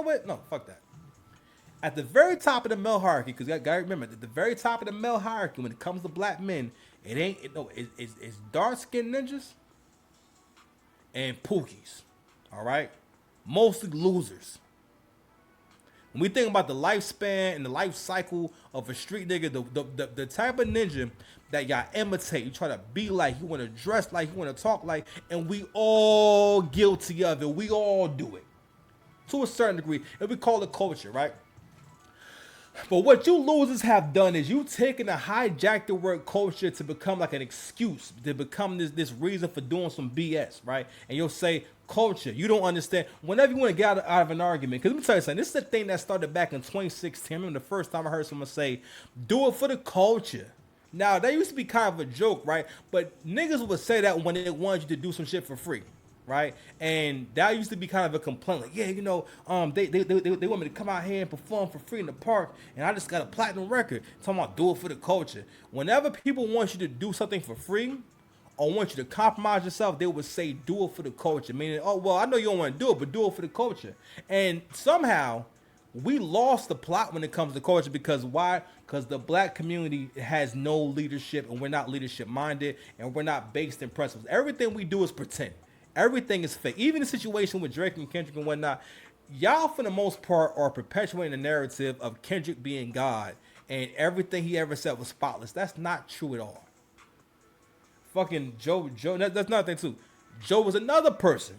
know what? No, fuck that. At the very top of the male hierarchy, because you gotta remember, at the very top of the male hierarchy, when it comes to black men, it ain't it, no, it's dark skinned ninjas and pookies. All right, mostly losers. When we think about the lifespan and the life cycle of a street nigga, the type of ninja that y'all imitate, you try to be like, you want to dress like, you want to talk like, and we all guilty of it. We all do it to a certain degree, and we call it culture, right? But what you losers have done is you taken a hijacked the word culture to become like an excuse, to become this reason for doing some BS, right? And you'll say culture. You don't understand. Whenever you want to get out of an argument, because let me tell you something, this is the thing that started back in 2016. I remember the first time I heard someone say, do it for the culture. Now, that used to be kind of a joke, right? But niggas would say that when they wanted you to do some shit for free. Right, and that used to be kind of a complaint, like, yeah, you know, they want me to come out here and perform for free in the park, and I just got a platinum record. Talking about do it for the culture. Whenever people want you to do something for free, or want you to compromise yourself, they would say do it for the culture. Meaning, oh well, I know you don't want to do it, but do it for the culture. And somehow we lost the plot when it comes to culture because why? Because the black community has no leadership, and we're not leadership minded, and we're not based in principles. Everything we do is pretend. Everything is fake. Even the situation with Drake and Kendrick and whatnot, y'all for the most part are perpetuating the narrative of Kendrick being God and everything he ever said was spotless. That's not true at all. Fucking Joe, that's another thing too. Joe was another person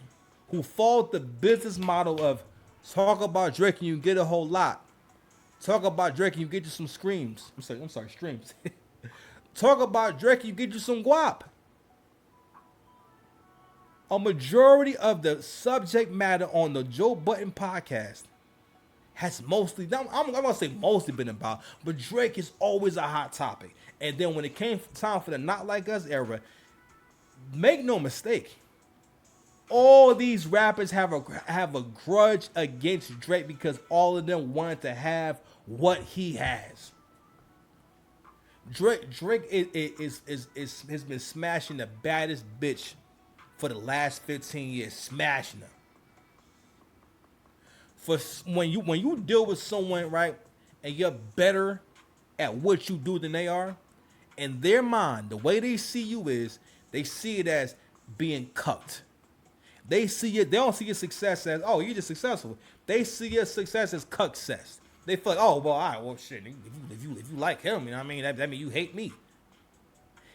who followed the business model of talk about Drake and you get a whole lot. Talk about Drake and you get you some screams. I'm sorry, streams. Talk about Drake and you get you some guap. A majority of the subject matter on the Joe Budden podcast has mostly, I'm going to say mostly been about, but Drake is always a hot topic. And then when it came time for the Not Like Us era, make no mistake, all these rappers have a grudge against Drake because all of them wanted to have what he has. Drake has been smashing the baddest bitch for the last 15 years, smashing them. For when you deal with someone, right, and you're better at what you do than they are, in their mind, the way they see you is they see it as being cucked. They don't see your success as, oh, you're just successful. They see your success as cuckcess. They feel like, oh, well, all right, well, shit, if you like him, you know what I mean? That means you hate me.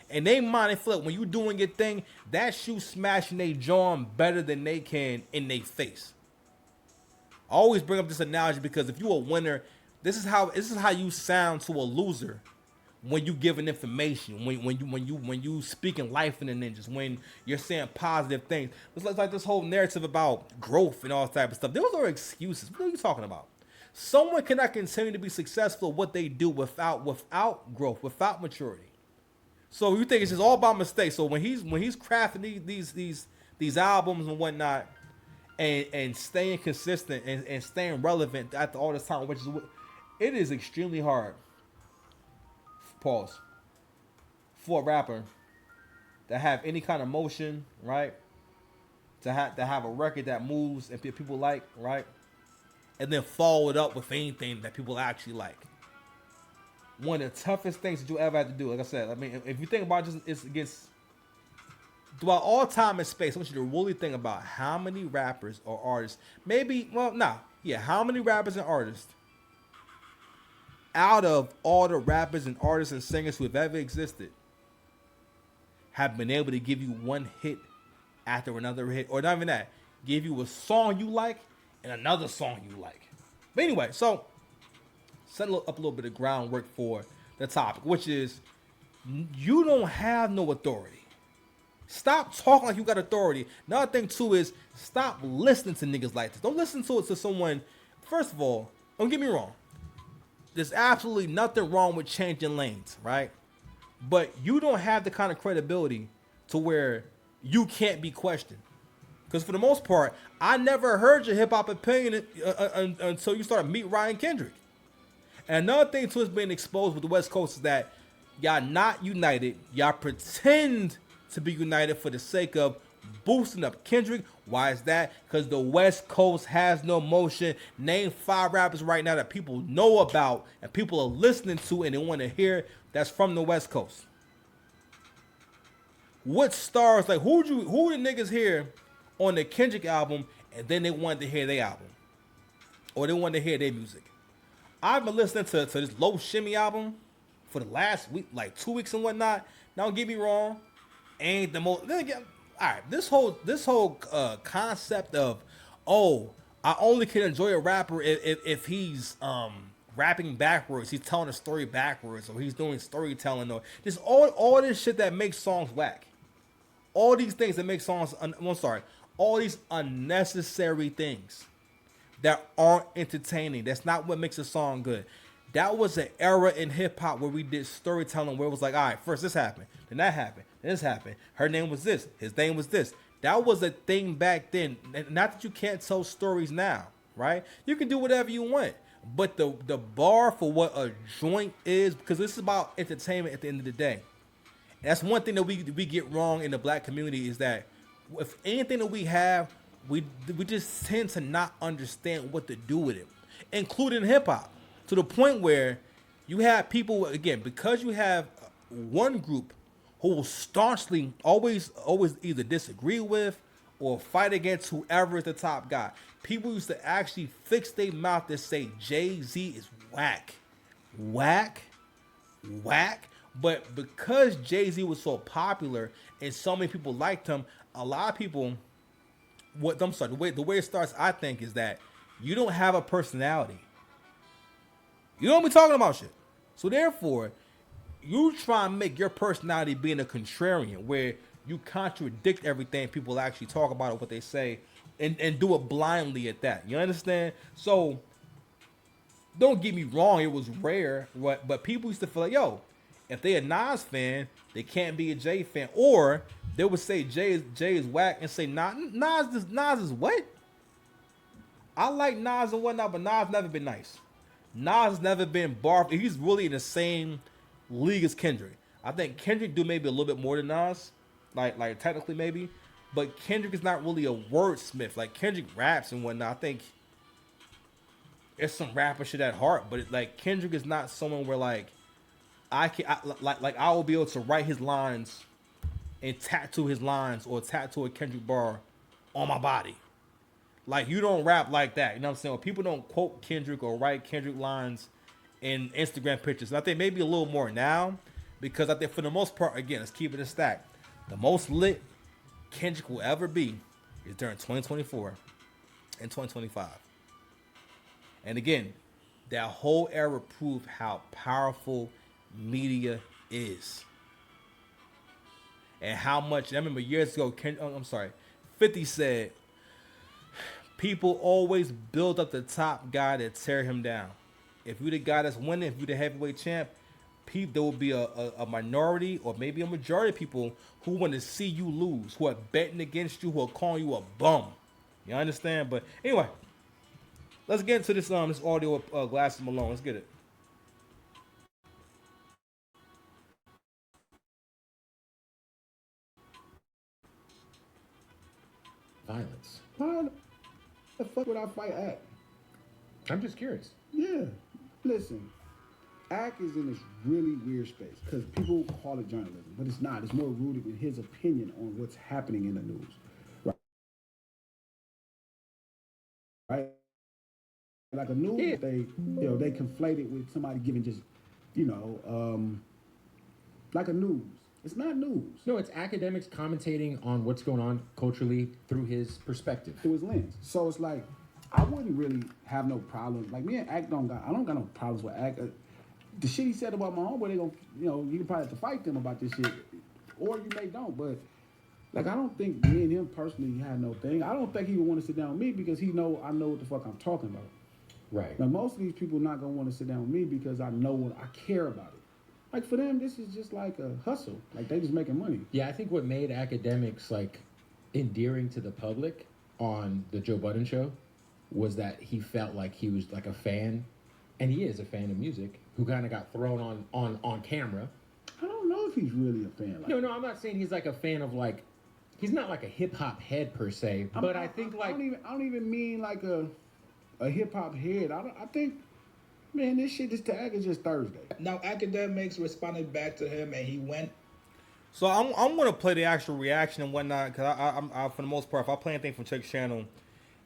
And they mind and flip when you doing your thing, that's you smashing their jaw better than they can in their face. I always bring up this analogy because if you're a winner, this is how you sound to a loser when you giving information, when you speaking life in the ninjas, when you're saying positive things. It's like this whole narrative about growth and all that type of stuff. Those are excuses. What are you talking about? Someone cannot continue to be successful at what they do without growth, without maturity. So you think it's just all about mistakes. So when he's crafting these albums and whatnot, and staying consistent and staying relevant after all this time, which is it is extremely hard. Pause. For a rapper to have any kind of motion, right? To have a record that moves and people like, right? And then follow it up with anything that people actually like. One of the toughest things that you ever have to do. Like I said, I mean, if you think about it, it's against throughout all time and space. I want you to really think about how many rappers or artists, how many rappers and artists out of all the rappers and artists and singers who have ever existed have been able to give you one hit after another hit, or not even that, give you a song you like and another song you like. But anyway, so set up a little bit of groundwork for the topic, which is you don't have no authority. Stop talking like you got authority. Another thing too is stop listening to niggas like this. Don't listen to someone. First of all, don't get me wrong. There's absolutely nothing wrong with changing lanes, right? But you don't have the kind of credibility to where you can't be questioned. Because for the most part, I never heard your hip hop opinion until you started meet Ryan Kendrick. And another thing too is being exposed with the West Coast is that y'all not united. Y'all pretend to be united for the sake of boosting up Kendrick. Why is that? Because the West Coast has no motion. Name 5 rappers right now that people know about and people are listening to and they want to hear that's from the West Coast. What stars like who the niggas hear on the Kendrick album and then they wanted to hear their album or they wanted to hear their music? I've been listening to this Low Shimmy album for the last week, like 2 weeks and whatnot. Now, don't get me wrong, ain't the most. Then again, all right, this whole concept of I only can enjoy a rapper if he's rapping backwards, he's telling a story backwards, or he's doing storytelling, or just all this shit that makes songs whack. All these things that make songs. All these unnecessary things that aren't entertaining. That's not what makes a song good. That was an era in hip hop where we did storytelling where it was like, all right, first this happened, then that happened, then this happened. Her name was this, his name was this. That was a thing back then. Not that you can't tell stories now, right? You can do whatever you want. But the bar for what a joint is, because this is about entertainment at the end of the day. And that's one thing that we get wrong in the black community is that with anything that we have, we just tend to not understand what to do with it, including hip hop, to the point where you have people again because you have one group who will staunchly always either disagree with or fight against whoever is the top guy. People used to actually fix their mouth to say Jay-Z is whack, whack, whack. But because Jay-Z was so popular and so many people liked him, a lot of people, the way it starts, I think, is that you don't have a personality. You don't be talking about shit. So therefore, you try and make your personality being a contrarian, where you contradict everything people actually talk about or what they say, and do it blindly at that. You understand? So don't get me wrong, it was rare, but people used to feel like, yo, if they a Nas fan, they can't be a Jay fan. Or they would say Jay is whack and say Nas is what? I like Nas and whatnot, but Nas never been nice. Nas has never been bar. He's really in the same league as Kendrick. I think Kendrick do maybe a little bit more than Nas, like technically maybe, but Kendrick is not really a wordsmith. Like Kendrick raps and whatnot. I think it's some rapper shit at heart, but like Kendrick is not someone where like I will be able to write his lines and tattoo his lines or tattoo a Kendrick bar on my body. Like you don't rap like that. You know what I'm saying? Or people don't quote Kendrick or write Kendrick lines in Instagram pictures. And I think maybe a little more now because I think for the most part, again, let's keep it a stack. The most lit Kendrick will ever be is during 2024 and 2025. And again, that whole era proved how powerful media is. And how much, I remember years ago, 50 said, people always build up the top guy to tear him down. If you're the guy that's winning, if you're the heavyweight champ, there will be a minority or maybe a majority of people who want to see you lose, who are betting against you, who are calling you a bum. You understand? But anyway, let's get into this audio of Glasses Malone. Let's get it. Violence. Why the fuck would I fight Act? I'm just curious. Yeah. Listen, Act is in this really weird space because people call it journalism, but it's not. It's more rooted in his opinion on what's happening in the news. Right? Like a news, they conflate it with somebody giving just, like a news. It's not news. No, it's academics commentating on what's going on culturally through his perspective. Through his lens. So it's like, I wouldn't really have no problem. Like me and Act I don't got no problems with Act. The shit he said about my homeboy, they gonna, you can probably have to fight them about this shit. Or you may don't, but like I don't think me and him personally had no thing. I don't think he would want to sit down with me because I know what the fuck I'm talking about. Right. Now most of these people not gonna want to sit down with me because I know what I care about it. Like for them, this is just like a hustle. Like they just making money. Yeah, I think what made academics like endearing to the public on the Joe Budden show was that he felt like he was like a fan, and he is a fan of music, who kind of got thrown on camera. I don't know if he's really a fan. No, I'm not saying he's like a fan of like he's not like a hip hop head per se, but I think like I don't even mean like a hip hop head. I think, man, this tag is just Thursday. Now, academics responded back to him, and he went. So I'm gonna play the actual reaction and whatnot because I for the most part, if I play anything from Chick's channel,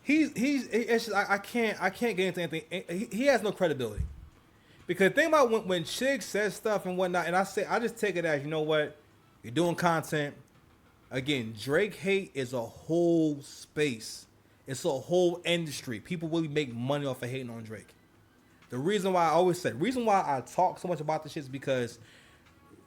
it's just, I can't get into anything. He has no credibility because the thing about when Chick says stuff and whatnot, and I just take it as, you know what, you're doing content. Again, Drake hate is a whole space. It's a whole industry. People really make money off of hating on Drake. The reason why I talk so much about this shit is because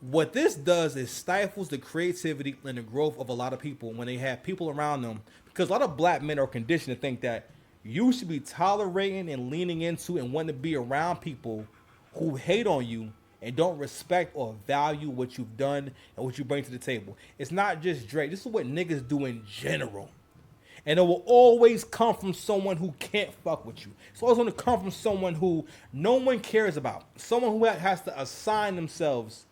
what this does is stifles the creativity and the growth of a lot of people when they have people around them. Because a lot of black men are conditioned to think that you should be tolerating and leaning into and wanting to be around people who hate on you and don't respect or value what you've done and what you bring to the table. It's not just Drake. This is what niggas do in general. And it will always come from someone who can't fuck with you. It's always going to come from someone who no one cares about. Someone who has to assign themselves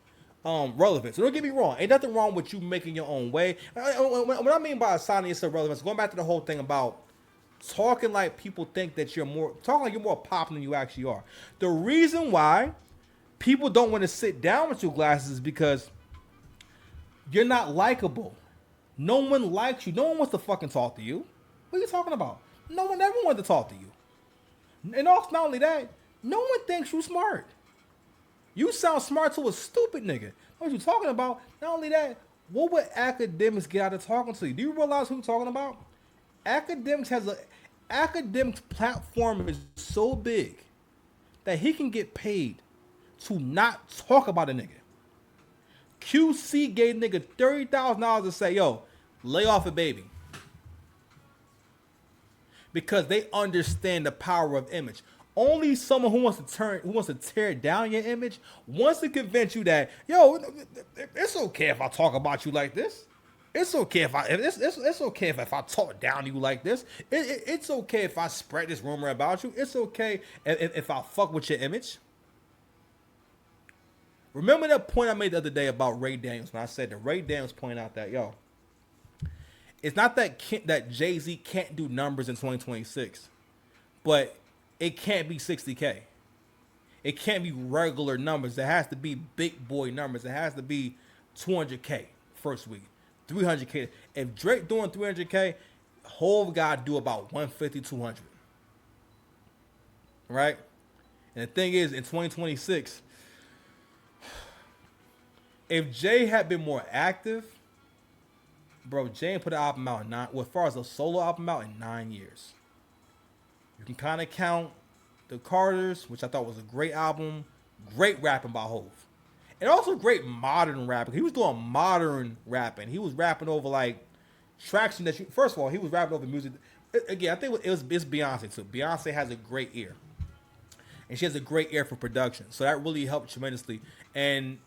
relevance. So don't get me wrong. Ain't nothing wrong with you making your own way. What I mean by assigning yourself relevance, going back to the whole thing about talking like people think that talking like you're more popular than you actually are. The reason why people don't want to sit down with your glasses is because you're not likable. No one likes you. No one wants to fucking talk to you. What are you talking about? No one ever wanted to talk to you. And also, not only that, no one thinks you smart. You sound smart to a stupid nigga. What are you talking about? Not only that, what would academics get out of talking to you? Do you realize who you're talking about? Academics platform is so big that he can get paid to not talk about a nigga. QC gave nigga $30,000 to say, yo, lay off a baby. Because they understand the power of image. Only someone who wants to tear down your image wants to convince you that, yo, it's okay if I talk about you like this. It's okay it's okay if I talk down to you like this. It's okay if I spread this rumor about you. It's okay if I fuck with your image. Remember that point I made the other day about Ray Daniels when I said that Ray Daniels pointed out that, yo, it's not that Jay-Z can't do numbers in 2026, but it can't be 60K. It can't be regular numbers. It has to be big boy numbers. It has to be 200K first week, 300K. If Drake doing 300K, Hov got to do about 150, 200. Right? And the thing is, in 2026, if Jay had been more active, bro, Jay put an album out as far as a solo album out in 9 years. You can kind of count the Carters, which I thought was a great album, great rapping by Hov, and also great modern rapping. He was doing modern rapping. He was rapping over like traction that first of all, he was rapping over music. Again, I think it's Beyonce too. Beyonce has a great ear. And she has a great ear for production. So that really helped tremendously. And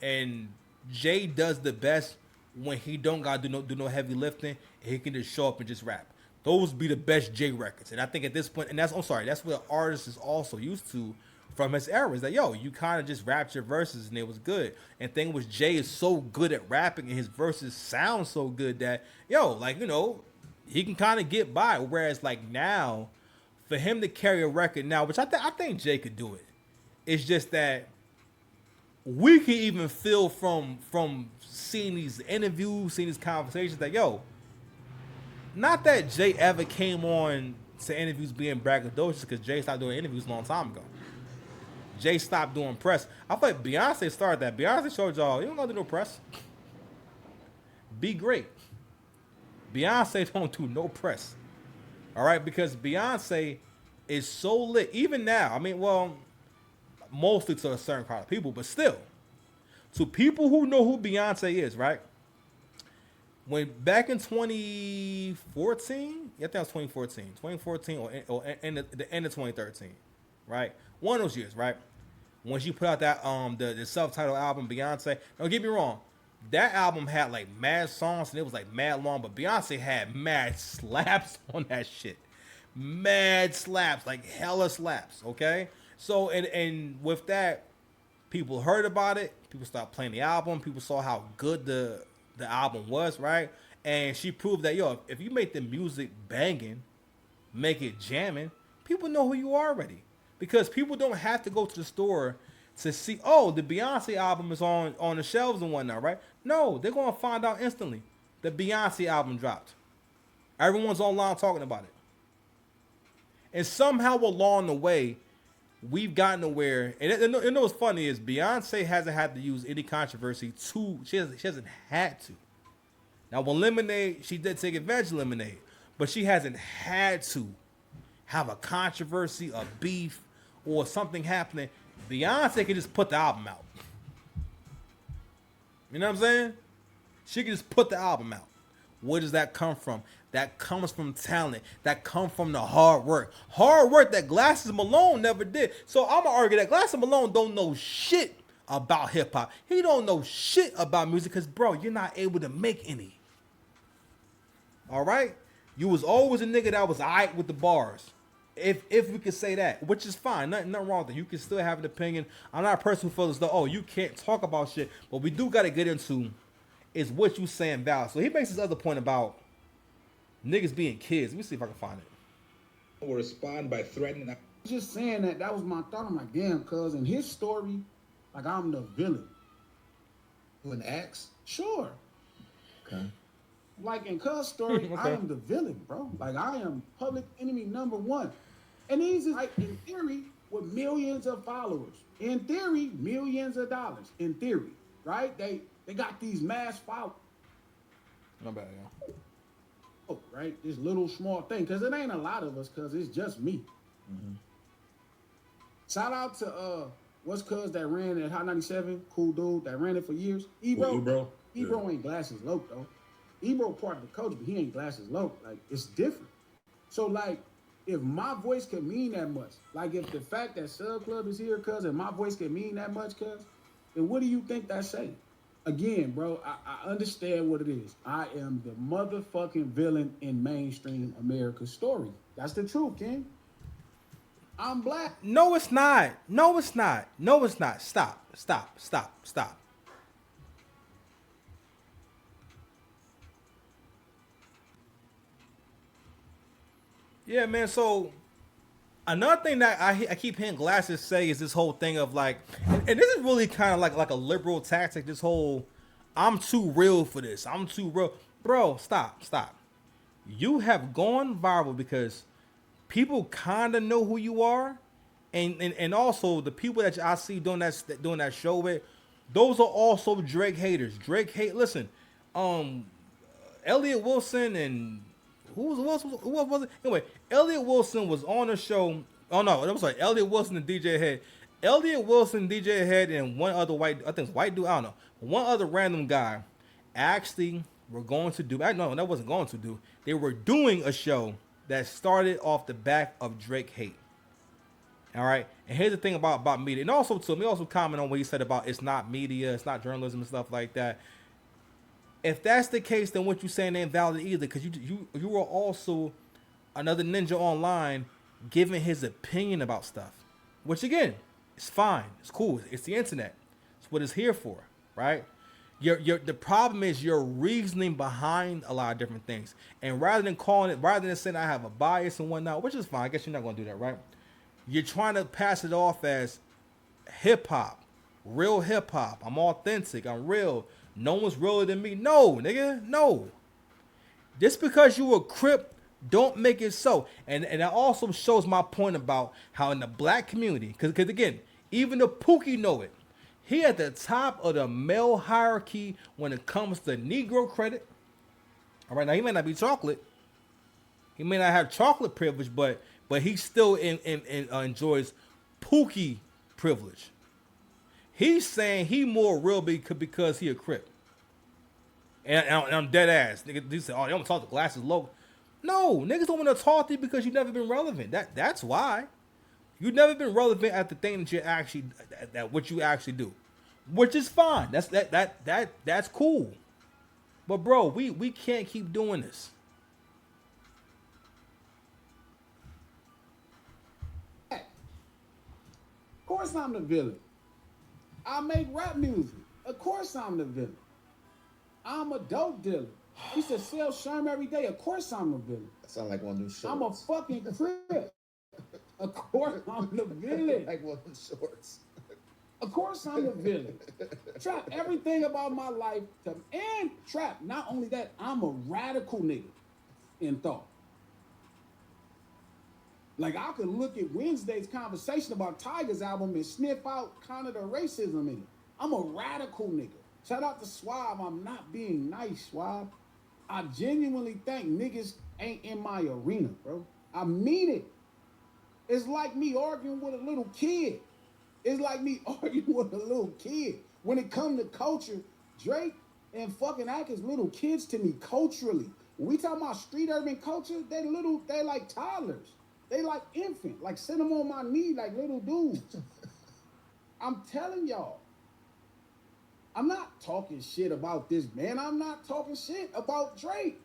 Jay does the best when he don't gotta do no heavy lifting, and he can just show up and just rap. Those be the best Jay records. And I think at this point, and that's what an artist is also used to from his era, is that, yo, you kind of just rapped your verses and it was good. And thing was, Jay is so good at rapping and his verses sound so good that, yo, like, you know, he can kind of get by. Whereas like now, for him to carry a record now, which I think Jay could do it, it's just that we can even feel from seeing these interviews, seeing these conversations that, yo, not that Jay ever came on to interviews being braggadocious, because Jay stopped doing interviews a long time ago. Jay stopped doing press. I feel like Beyonce started that. Beyonce showed y'all, you don't gotta do no press. Be great. Beyonce don't do no press. All right, because Beyonce is so lit. Even now, I mean, well, mostly to a certain crowd of people, but still, to people who know who Beyonce is, right? When back in 2014, I think it was 2014 or in the end of 2013, right? One of those years, right? When she put out that the self-titled album, Beyonce. Don't get me wrong, that album had like mad songs and it was like mad long, but Beyonce had mad slaps on that shit, mad slaps, like hella slaps. Okay, so and with that, people heard about it. People started playing the album. People saw how good the album was, right? And she proved that, yo, if you make the music banging, make it jamming, people know who you are already. Because people don't have to go to the store to see, oh, the Beyonce album is on the shelves and whatnot, right? No, they're going to find out instantly. The Beyonce album dropped. Everyone's online talking about it. And somehow along the way, we've gotten to where, and you know what's funny is Beyonce hasn't had to use any controversy she hasn't had to. Now with Lemonade, she did take advantage of Lemonade, but she hasn't had to have a controversy, a beef, or something happening. Beyonce can just put the album out. You know what I'm saying? She can just put the album out. Where does that come from? That comes from talent. That comes from the hard work. Hard work that Glasses Malone never did. So I'm going to argue that Glasses Malone don't know shit about hip-hop. He don't know shit about music because, bro, you're not able to make any. All right? You was always a nigga that was all right with the bars. If we could say that, which is fine. Nothing wrong with it. You can still have an opinion. I'm not a person who feels as though, oh, you can't talk about shit. But we do got to get into is what you saying valid. So he makes this other point about niggas being kids. Let me see if I can find it. Will respond by threatening. Just saying that was my thought. I'm like, damn, cuz in his story, like I'm the villain. An axe? Sure. Okay. Like in Cuz story, Okay. I am the villain, bro. Like I am public enemy number one. And he's like in theory with millions of followers. In theory, millions of dollars. In theory, right? They got these mass followers. Not bad, yeah. Oh, right? This little small thing. Cause it ain't a lot of us, cause it's just me. Mm-hmm. Shout out to what's cuz that ran at Hot 97, cool dude that ran it for years. Ebro. Ebro? Ebro Yeah. ain't Glasses Loke though. Ebro part of the coach, but he ain't Glasses Loke. Like it's different. So like, if my voice could mean that much, like if the fact that Sub Club is here, cuz, and my voice could mean that much, cuz, then what do you think that's saying? Again, bro, I understand what it is. I am the motherfucking villain in mainstream America's story. That's the truth, King. I'm black. No, it's not. No, it's not. No, it's not. Stop. Stop. Stop. Stop. Yeah, man. So another thing that I keep hearing Glasses say is this whole thing of like, and this is really kind of like a liberal tactic. This whole, I'm too real for this. I'm too real, bro. Stop. You have gone viral because people kind of know who you are, and also the people that I see doing that show with, those are also Drake haters. Listen, Elliot Wilson and who was it? Anyway, Elliot Wilson was on the show. Oh no, it was like Elliot Wilson and DJ Head. Elliot Wilson, DJ Head, and one other I think it's white dude, I don't know. One other random guy actually were going to do, no, that wasn't going to do. They were doing a show that started off the back of Drake hate. All right. And here's the thing about media. And also, to me, also comment on what he said about it's not media, it's not journalism and stuff like that. If that's the case, then what you're saying ain't valid either, because you were also another ninja online giving his opinion about stuff, which again, it's fine, it's cool, it's the internet, it's what it's here for, right? The problem is your reasoning behind a lot of different things, and rather than saying I have a bias and whatnot, which is fine, I guess you're not gonna do that, right? You're trying to pass it off as hip hop, real hip hop. I'm authentic, I'm real. No one's realer than me. No, nigga, no. Just because you a Crip, don't make it so. And that also shows my point about how in the black community, because again, even the Pookie know it. He at the top of the male hierarchy when it comes to Negro credit. All right, now he may not be chocolate. He may not have chocolate privilege, but he still enjoys Pookie privilege. He's saying he more real because he a Crip. And I'm dead ass. Nigga, they say, oh, they don't talk to Glasses low. No, niggas don't want to talk to you because you've never been relevant. That's why. You've never been relevant at the thing that you actually, that what you actually do. Which is fine. That's cool. But bro, we can't keep doing this. Of course I'm the villain. I make rap music. Of course I'm the villain. I'm a dope dealer. He said, sell Sherm every day. Of course I'm a villain. That sound like one of them shorts. I'm a fucking crib. Of course I'm the villain. Like one of them shorts. Of course I'm the villain. Trap, everything about my life, and Trap, not only that, I'm a radical nigga in thought. Like, I could look at Wednesday's conversation about Tiger's album and sniff out kind of the racism in it. I'm a radical nigga. Shout out to Swab. I'm not being nice, Swab. I genuinely think niggas ain't in my arena, bro. I mean it. It's like me arguing with a little kid. It's like me arguing with a little kid. When it comes to culture, Drake and fucking Atkins little kids to me culturally. When we talk about street urban culture, they like toddlers. They like infant. Like, send them on my knee like little dudes. I'm telling y'all. I'm not talking shit about this man. I'm not talking shit about Drake.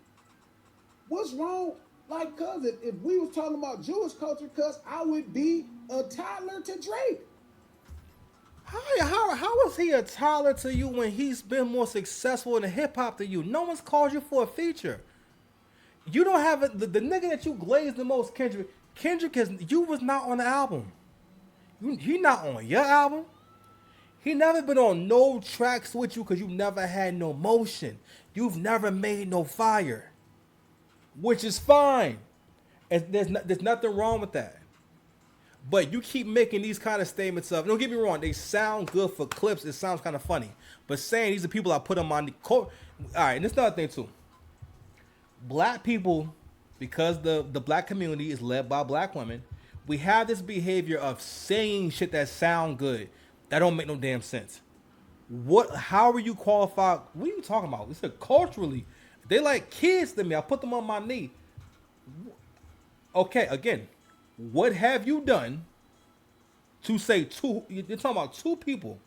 What's wrong? Like, cuz if we was talking about Jewish culture, cuz I would be a toddler to Drake. How is he a toddler to you when he's been more successful in the hip hop than you? No one's called you for a feature. You don't have the nigga that you glazed the most, Kendrick. Kendrick you was not on the album. He not on your album. He never been on no tracks with you because you never had no motion. You've never made no fire, which is fine. And there's nothing wrong with that. But you keep making these kind of statements of, don't get me wrong, they sound good for clips. It sounds kind of funny. But saying these are people I put them on the court. All right, and this another thing too. Black people, because the black community is led by black women, we have this behavior of saying shit that sound good. That don't make no damn sense. How are you qualified? What are you talking about? We said culturally. They like kids to me. I put them on my knee. Okay, again, what have you done to say two? You're talking about two people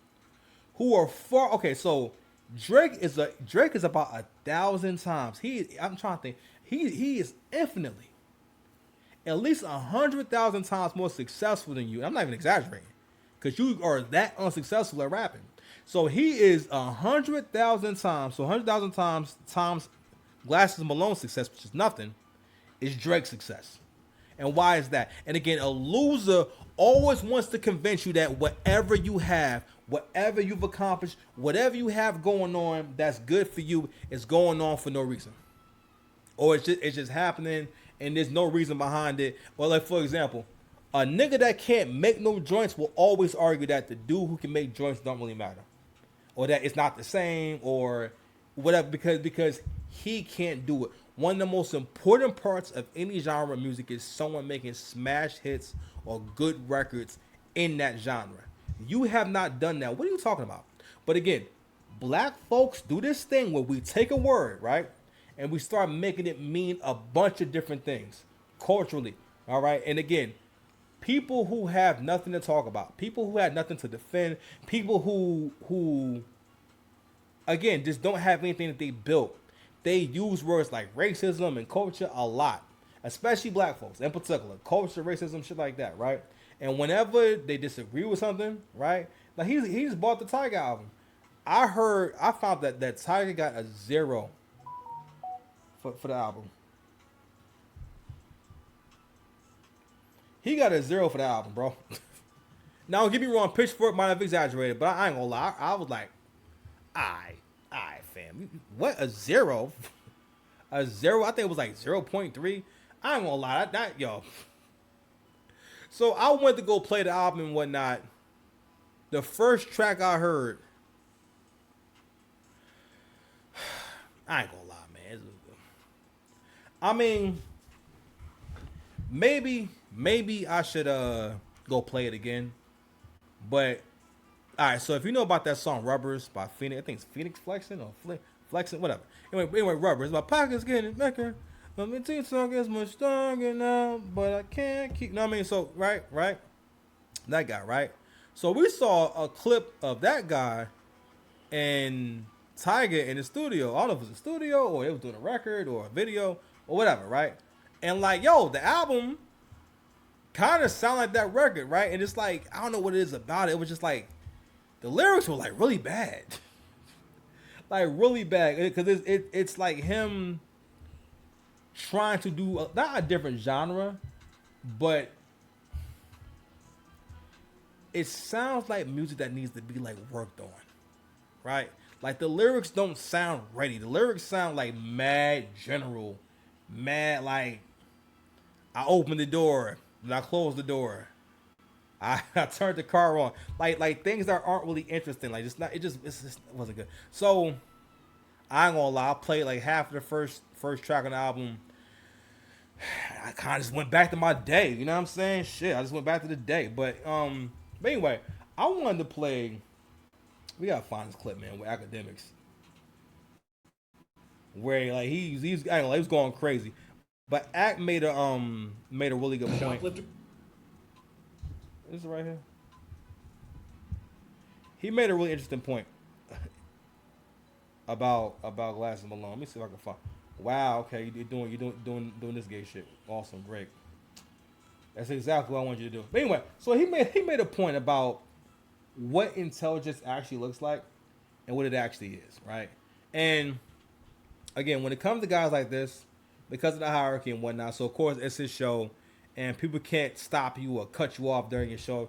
who are far. Okay, so Drake is about 1,000 times. I'm trying to think. He is infinitely at least 100,000 times more successful than you. I'm not even exaggerating, because you are that unsuccessful at rapping. So he is 100,000 times. So 100,000 times Glasses Malone success, which is nothing, is Drake's success. And why is that? And again, a loser always wants to convince you that whatever you have, whatever you've accomplished, whatever you have going on that's good for you is going on for no reason. Or it's just happening and there's no reason behind it. Or like, for example, a nigga that can't make no joints will always argue that the dude who can make joints don't really matter. Or that it's not the same or whatever because he can't do it. One of the most important parts of any genre of music is someone making smash hits or good records in that genre. You have not done that. What are you talking about? But again, black folks do this thing where we take a word, right? And we start making it mean a bunch of different things culturally. All right. And again, people who have nothing to talk about, people who have nothing to defend, people who again just don't have anything that they built. They use words like racism and culture a lot, especially black folks in particular. Culture, racism, shit like that, right? And whenever they disagree with something, right? Like he just bought the Tiger album. I found that Tiger got a 0 for the album. He got a 0 for the album, bro. Now, don't get me wrong, Pitchfork might have exaggerated, but I ain't gonna lie. I was like, alright, fam. What, a 0? A 0? I think it was like 0.3. I ain't gonna lie. Yo. So I went to go play the album and whatnot. The first track I heard, I ain't gonna lie, man. I mean, maybe I should go play it again. But all right, so if you know about that song "Rubbers" by Phoenix, I think it's Phoenix Flexing or Flexing, whatever. Anyway, "Rubbers." My pocket's getting bigger. My teeth is much stronger now, but I can't keep. You know what I mean? So right, that guy, right? So we saw a clip of that guy and Tiger in the studio. I don't know if it was a studio or it was doing a record or a video or whatever, right? And like, yo, the album kind of sound like that record, right? And it's like, I don't know what it is about it. It was just like, the lyrics were like really bad. like really bad because it's like him trying to do not a different genre, but it sounds like music that needs to be like worked on, right? Like the lyrics don't sound ready. The lyrics sound like mad general, mad like I opened the door, and I closed the door. I turned the car on. Like things that aren't really interesting. Like it's not. It wasn't good. So I ain't gonna lie. I played like half of the first track on the album. I kind of just went back to my day. You know what I'm saying? Shit, I just went back to the day. But anyway, I wanted to play. We gotta find this clip, man, with academics, where like he's I ain't gonna lie, he was going crazy. But Act made a really good point. This is right here. He made a really interesting point about Glass and Malone. Let me see if I can find. Wow, okay, you're doing this gay shit. Awesome, great. That's exactly what I want you to do. But anyway, so he made a point about what intelligence actually looks like and what it actually is, right? And again, when it comes to guys like this, because of the hierarchy and whatnot, so of course it's his show, and people can't stop you or cut you off during your show.